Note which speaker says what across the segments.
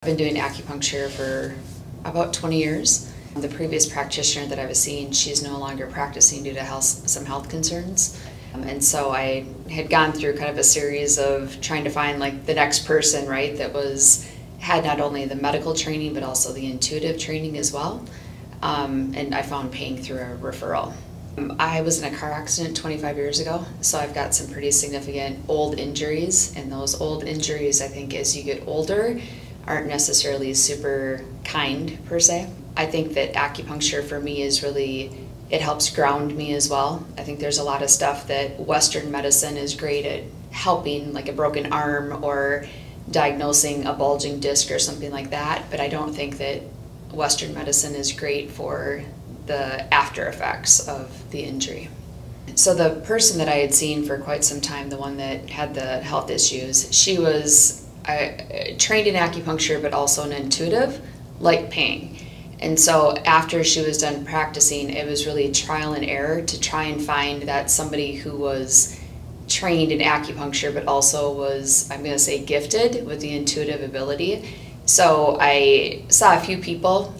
Speaker 1: I've been doing acupuncture for about 20 years. The previous practitioner that I was seeing, she's no longer practicing due to some health concerns. And so I had gone through kind of a series of trying to find like the next person, right, that had not only the medical training but also the intuitive training as well. And I found Peng through a referral. I was in a car accident 25 years ago, so I've got some pretty significant old injuries, and those old injuries, I think, as you get older, aren't necessarily super kind per se. I think that acupuncture for me is really, it helps ground me as well. I think there's a lot of stuff that Western medicine is great at helping, like a broken arm or diagnosing a bulging disc or something like that, but I don't think that Western medicine is great for the after effects of the injury. So the person that I had seen for quite some time, the one that had the health issues, she was trained in acupuncture but also an intuitive, like Peng. And so after she was done practicing, it was really trial and error to try and find that somebody who was trained in acupuncture but also was, I'm going to say, gifted with the intuitive ability. So I saw a few people,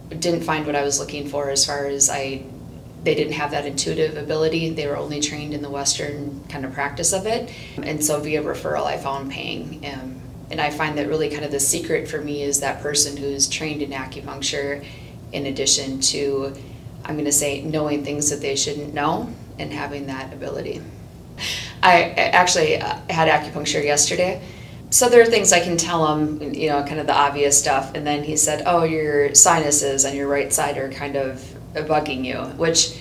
Speaker 1: didn't find what I was looking for as far as they didn't have that intuitive ability. They were only trained in the Western kind of practice of it. And so via referral, I found Peng. And I find that really kind of the secret for me is that person who's trained in acupuncture, in addition to, I'm going to say, knowing things that they shouldn't know and having that ability. I actually had acupuncture yesterday. So there are things I can tell him, you know, kind of the obvious stuff. And then he said, oh, your sinuses on your right side are kind of bugging you, which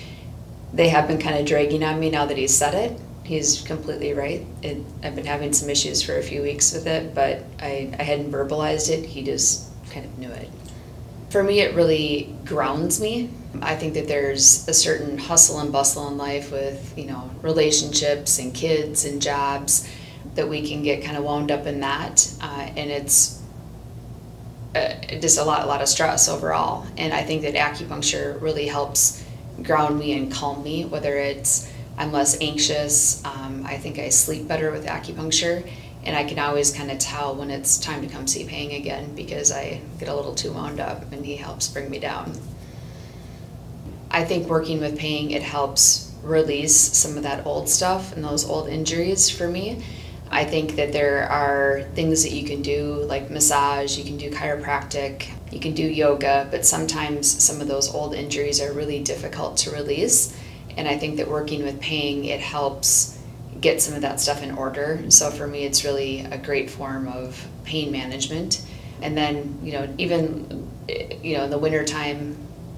Speaker 1: they have been kind of dragging on me now that he's said it. He's completely right. I've been having some issues for a few weeks with it, but I hadn't verbalized it. He just kind of knew it. For me, it really grounds me. I think that there's a certain hustle and bustle in life with, you know, relationships and kids and jobs that we can get kind of wound up in that, and it's just a lot of stress overall. And I think that acupuncture really helps ground me and calm me, whether it's I'm less anxious. I think I sleep better with acupuncture, and I can always kind of tell when it's time to come see Peng again because I get a little too wound up and he helps bring me down. I think working with Peng, it helps release some of that old stuff and those old injuries for me. I think that there are things that you can do, like massage, you can do chiropractic, you can do yoga, but sometimes some of those old injuries are really difficult to release. And I think that working with Peng, it helps get some of that stuff in order. So for me, it's really a great form of pain management. And then, you know, even, you know, in the wintertime,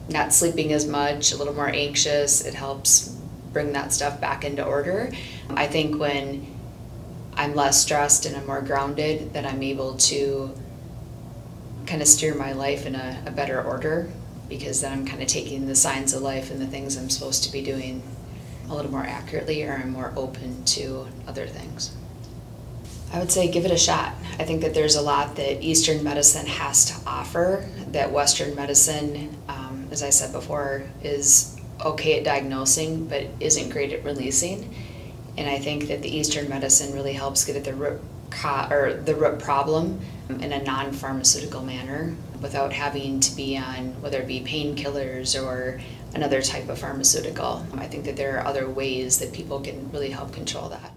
Speaker 1: not sleeping as much, a little more anxious, it helps bring that stuff back into order. I think when I'm less stressed and I'm more grounded, that I'm able to kind of steer my life in a better order, because then I'm kind of taking the signs of life and the things I'm supposed to be doing a little more accurately, or I'm more open to other things. I would say give it a shot. I think that there's a lot that Eastern medicine has to offer that Western medicine, as I said before, is okay at diagnosing but isn't great at releasing. And I think that the Eastern medicine really helps get at the root problem in a non-pharmaceutical manner without having to be on, whether it be painkillers or another type of pharmaceutical. I think that there are other ways that people can really help control that.